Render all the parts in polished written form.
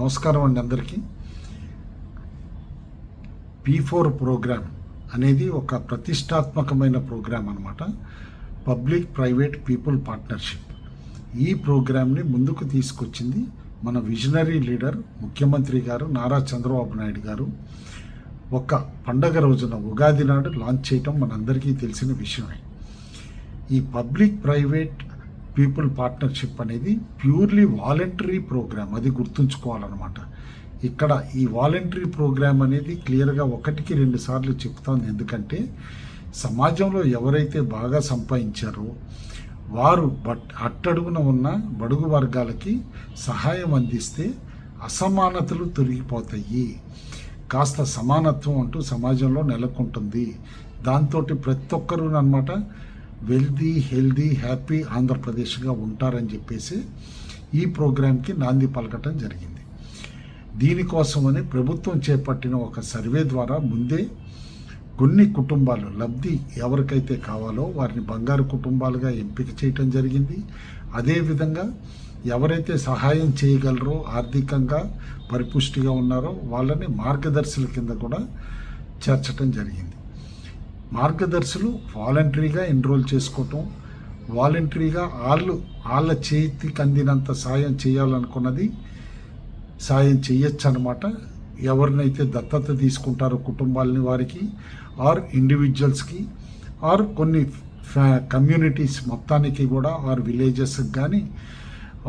నమస్కారం అండి అందరికీ. P4 ప్రోగ్రామ్ అనేది ఒక ప్రతిష్టాత్మకమైన ప్రోగ్రామ్ అన్నమాట. Public private people partnership. ఈ ప్రోగ్రామ్ని ముందుకు తీసుకొచ్చింది మన విజనరీ లీడర్ ముఖ్యమంత్రి గారు నారా చంద్రబాబు నాయుడు గారు. ఒక పండగ రోజున ఉగాది నాడు లాంచ్ చేయటం మనందరికీ తెలిసిన విషయమే. ఈ పబ్లిక్ ప్రైవేట్ పీపుల్ పార్ట్నర్షిప్ అనేది ప్యూర్లీ వాలంటరీ ప్రోగ్రామ్, అది గుర్తుంచుకోవాలన్నమాట. ఇక్కడ ఈ వాలంటరీ ప్రోగ్రామ్ అనేది క్లియర్గా 1-2 సార్లు చెప్తాను. ఎందుకంటే సమాజంలో ఎవరైతే బాగా సంపాదించారో వారు అట్టడుగున ఉన్న బడుగు వర్గాలకి సహాయం అందిస్తే అసమానతలు తొలగిపోతాయి, కాస్త సమానత్వం అంటూ సమాజంలో నెలకొంటుంది. దాంతో ప్రతి ఒక్కరూ అన్నమాట వెల్దీ, హెల్దీ, హ్యాపీ ఆంధ్రప్రదేశ్గా ఉంటారని చెప్పేసి ఈ ప్రోగ్రాంకి నాంది పలకటం జరిగింది. దీనికోసమని ప్రభుత్వం చేపట్టిన ఒక సర్వే ద్వారా ముందే కొన్ని కుటుంబాలు లబ్ధి ఎవరికైతే కావాలో వారిని బంగారు కుటుంబాలుగా ఎంపిక చేయటం జరిగింది. అదేవిధంగా ఎవరైతే సహాయం చేయగలరో, ఆర్థికంగా పరిపుష్టిగా ఉన్నారో వాళ్ళని మార్గదర్శుల కింద కూడా చేర్చడం జరిగింది. మార్గదర్శులు వాలంటరీగా ఎన్రోల్ చేసుకోవటం, వాలంటరీగా వాళ్ళ చేతికి అందినంత సాయం చేయాలనుకున్నది సాయం చేయొచ్చు అన్నమాట. ఎవరినైతే దత్తత తీసుకుంటారో కుటుంబాలని వారికి, ఆర్ ఇండివిజువల్స్కి, ఆర్ కొన్ని కమ్యూనిటీస్ మొత్తానికి కూడా, ఆర్ విలేజెస్కి కానీ,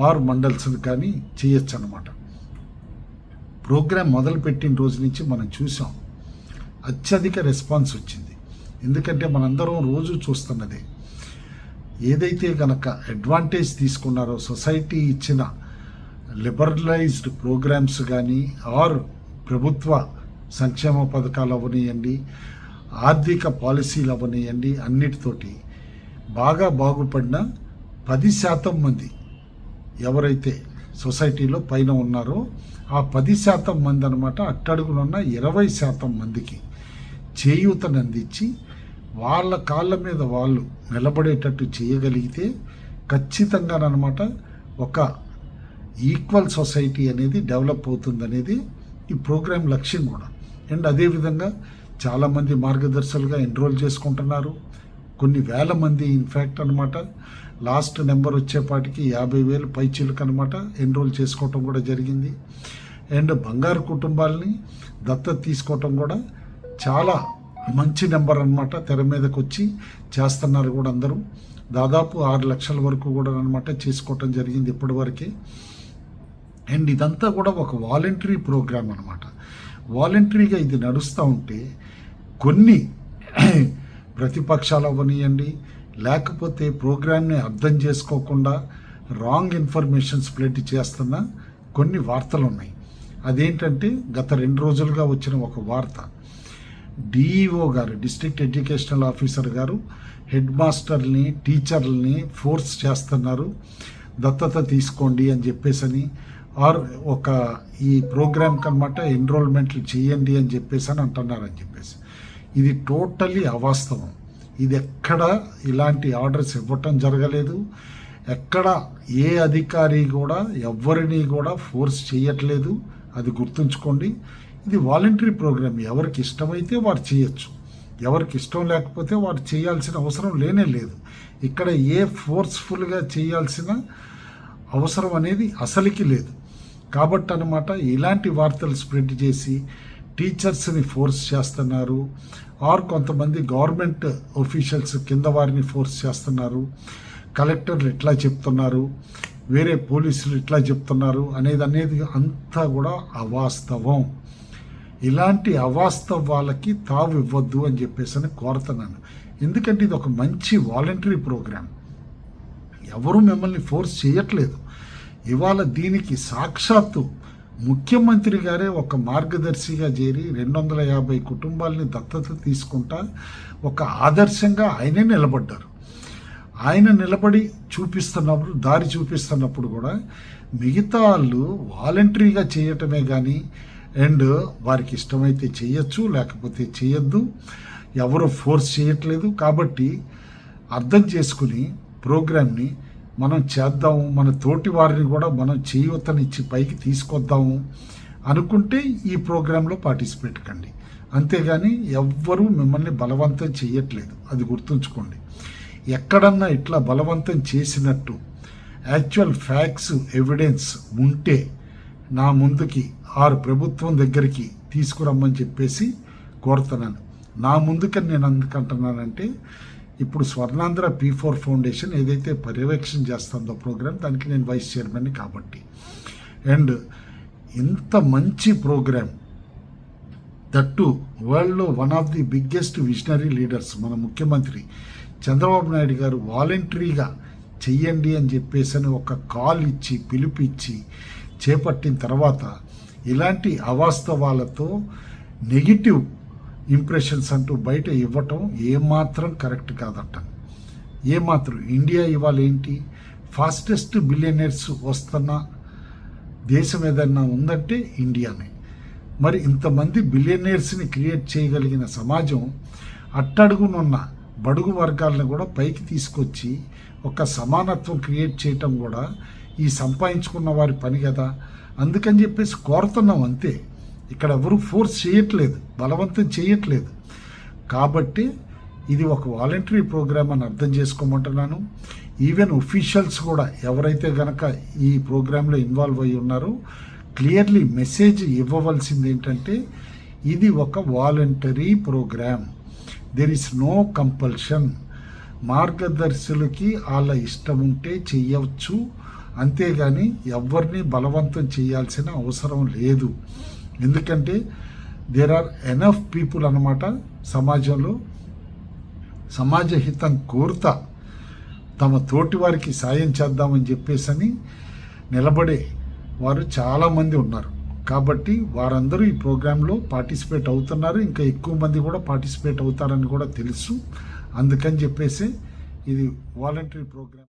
ఆర్ మండల్స్కి కానీ చేయొచ్చు అన్నమాట. ప్రోగ్రాం మొదలుపెట్టిన రోజు నుంచి మనం చూసాం అత్యధిక రెస్పాన్స్ వచ్చింది. ఎందుకంటే మనందరం రోజు చూస్తున్నదే, ఏదైతే గనక అడ్వాంటేజ్ తీసుకున్నారో సొసైటీ ఇచ్చిన లిబరలైజ్డ్ ప్రోగ్రామ్స్ కానీ, ఆర్ ప్రభుత్వ సంక్షేమ పథకాలు అవనియండి, ఆర్థిక పాలసీలు అవనియండి, అన్నిటితోటి బాగా బాగుపడిన 10% మంది ఎవరైతే సొసైటీలో పైన ఉన్నారో ఆ 10% మంది అన్నమాట అట్టడుగునున్న 20% మందికి చేయూతను అందించి వాళ్ళ కాళ్ళ మీద వాళ్ళు నిలబడేటట్టు చేయగలిగితే ఖచ్చితంగానమాట ఒక ఈక్వల్ సొసైటీ అనేది డెవలప్ అవుతుందనేది ఈ ప్రోగ్రాం లక్ష్యం కూడా. అండ్ అదేవిధంగా చాలామంది మార్గదర్శులుగా ఎన్రోల్ చేసుకుంటున్నారు. కొన్ని వేల మంది ఇన్ఫ్యాక్ట్ అనమాట లాస్ట్ నెంబర్ వచ్చేపాటికి 50,000 పైచీలకు అనమాట ఎన్రోల్ చేసుకోవటం కూడా జరిగింది. అండ్ బంగారు కుటుంబాలని దత్తత తీసుకోవటం కూడా చాలా మంచి నెంబర్ అనమాట. తెర మీదకి వచ్చి చేస్తున్నారు కూడా అందరూ. దాదాపు 6 లక్షల వరకు కూడా అనమాట చేసుకోవటం జరిగింది ఇప్పటివరకే. అండ్ ఇదంతా కూడా ఒక వాలంటరీ ప్రోగ్రామ్ అనమాట. వాలంటరీగా ఇది నడుస్తూ ఉంటే కొన్ని ప్రతిపక్షాలు అవనియండి, లేకపోతే ప్రోగ్రామ్ని అర్థం చేసుకోకుండా రాంగ్ ఇన్ఫర్మేషన్ స్ప్రెడ్ చేస్తున్న కొన్ని వార్తలు ఉన్నాయి. అదేంటంటే గత 2 రోజులుగా వచ్చిన ఒక వార్త, డిఈఓ గారు, డిస్ట్రిక్ట్ ఎడ్యుకేషనల్ ఆఫీసర్ గారు హెడ్ మాస్టర్ని, టీచర్లని ఫోర్స్ చేస్తున్నారు దత్తత తీసుకోండి అని చెప్పేసని, ఆర్ ఒక ఈ ప్రోగ్రామ్కి అనమాట ఎన్రోల్మెంట్లు చేయండి అని చెప్పేసి అని అంటున్నారని చెప్పేసి. ఇది టోటలీ అవాస్తవం. ఇది ఎక్కడ ఇలాంటి ఆర్డర్స్ ఇవ్వటం జరగలేదు. ఎక్కడ ఏ అధికారి కూడా ఎవరిని కూడా ఫోర్స్ చేయట్లేదు, అది గుర్తుంచుకోండి. ఇది వాలంటరీ ప్రోగ్రామ్. ఎవరికి ఇష్టమైతే వారు చేయొచ్చు, ఎవరికి ఇష్టం లేకపోతే వారు చేయాల్సిన అవసరం లేనే లేదు. ఇక్కడ ఏ ఫోర్స్ఫుల్గా చేయాల్సిన అవసరం అనేది అసలుకి లేదు. కాబట్టి అన్నమాట ఇలాంటి వార్తలు స్ప్రెడ్ చేసి టీచర్స్ని ఫోర్స్ చేస్తున్నారు, ఆర్ కొంతమంది గవర్నమెంట్ ఆఫీషియల్స్ కింద వారిని ఫోర్స్ చేస్తున్నారు, కలెక్టర్లు ఇట్లా చెప్తున్నారు, వేరే పోలీసులు ఇట్లా చెప్తున్నారు అనేది అంతా కూడా అవాస్తవం. ఇలాంటి అవాస్తవాలకి తావు ఇవ్వద్దు అని చెప్పేసి అని కోరుతున్నాను. ఎందుకంటే ఇది ఒక మంచి వాలంటరీ ప్రోగ్రామ్. ఎవరు మిమ్మల్ని ఫోర్స్ చేయట్లేదు. ఇవాళ దీనికి సాక్షాత్తు ముఖ్యమంత్రి గారే ఒక మార్గదర్శిగా చేరి 250 కుటుంబాలని దత్తత తీసుకుంటా ఒక ఆదర్శంగా ఆయనే నిలబడ్డారు. ఆయన నిలబడి చూపిస్తున్నప్పుడు, దారి చూపిస్తున్నప్పుడు కూడా మిగతా వాళ్ళు వాలంటరీగా చేయటమే కానీ, అండ్ వారికి ఇష్టమైతే చేయొచ్చు, లేకపోతే చేయొద్దు, ఎవరు ఫోర్స్ చేయట్లేదు. కాబట్టి అర్థం చేసుకుని ప్రోగ్రామ్ని మనం చేద్దాము, మన తోటి వారిని కూడా మనం చేయూతనిచ్చి పైకి తీసుకొద్దాము అనుకుంటే ఈ ప్రోగ్రాంలో పార్టిసిపేట్ కండి. అంతేగాని ఎవ్వరూ మిమ్మల్ని బలవంతం చేయట్లేదు, అది గుర్తుంచుకోండి. ఎక్కడన్నా ఇట్లా బలవంతం చేసినట్టు యాక్చువల్ ఫ్యాక్ట్స్ ఎవిడెన్స్ ఉంటే నా ముందుకి ప్రభుత్వం దగ్గరికి తీసుకురమ్మని చెప్పేసి కోరుతున్నాను. నా ముందుకని నేను అందుకంటున్నానంటే, ఇప్పుడు స్వర్ణాంధ్ర P4 ఫౌండేషన్ ఏదైతే పర్యవేక్షణ చేస్తుందో ప్రోగ్రాం, దానికి నేను వైస్ చైర్మన్ని కాబట్టి, అండ్ ఇంత మంచి ప్రోగ్రాం, దట్టు వరల్డ్లో one of the biggest visionary leaders మన ముఖ్యమంత్రి చంద్రబాబు నాయుడు గారు వాలంటరీగా చెయ్యండి అని చెప్పేసి ఒక కాల్ ఇచ్చి పిలుపిచ్చి చేపట్టిన తర్వాత ఇలాంటి అవాస్తవాలతో నెగిటివ్ ఇంప్రెషన్స్ అంటూ బయట ఇవ్వటం ఏమాత్రం కరెక్ట్ కాదట. ఏమాత్రం. ఇండియా ఇవాళ ఏంటి, ఫాస్టెస్ట్ బిలియనర్స్ వస్తున్న దేశం ఏదన్నా ఉందంటే ఇండియానే. మరి ఇంతమంది బిలియనర్స్ని క్రియేట్ చేయగలిగిన సమాజం అట్టడుగునున్న బడుగు వర్గాలను కూడా పైకి తీసుకొచ్చి ఒక సమానత్వం క్రియేట్ చేయటం కూడా ఈ సంపాదించుకున్న వారి పని కదా. అందుకని చెప్పేసి కోరుతున్నాం అంతే. ఇక్కడ ఎవరు ఫోర్స్ చేయట్లేదు, బలవంతం చేయట్లేదు. కాబట్టి ఇది ఒక వాలంటరీ ప్రోగ్రామ్ అని అర్థం చేసుకోమంటున్నాను. ఈవెన్ ఒఫీషియల్స్ కూడా ఎవరైతే గనక ఈ ప్రోగ్రాంలో ఇన్వాల్వ్ అయ్యి ఉన్నారో క్లియర్లీ మెసేజ్ ఇవ్వవలసింది ఏంటంటే, ఇది ఒక voluntary program, there is no compulsion. మార్గదర్శులకి వాళ్ళ ఇష్టం ఉంటే చెయ్యవచ్చు, అంతేగాని ఎవరిని బలవంతం చేయాల్సిన అవసరం లేదు. ఎందుకంటే దేర్ ఆర్ ఎనఫ్ పీపుల్ అన్నమాట సమాజంలో, సమాజ హితం కోరుతా తమ తోటి వారికి సాయం చేద్దామని చెప్పేసి నిలబడే వారు చాలామంది ఉన్నారు. కాబట్టి వారందరూ ఈ ప్రోగ్రాంలో పార్టిసిపేట్ అవుతున్నారు. ఇంకా ఎక్కువ మంది కూడా పార్టిసిపేట్ అవుతారని కూడా తెలుసు. అందుకని చెప్పేసి ఇది వాలంటరీ ప్రోగ్రామ్.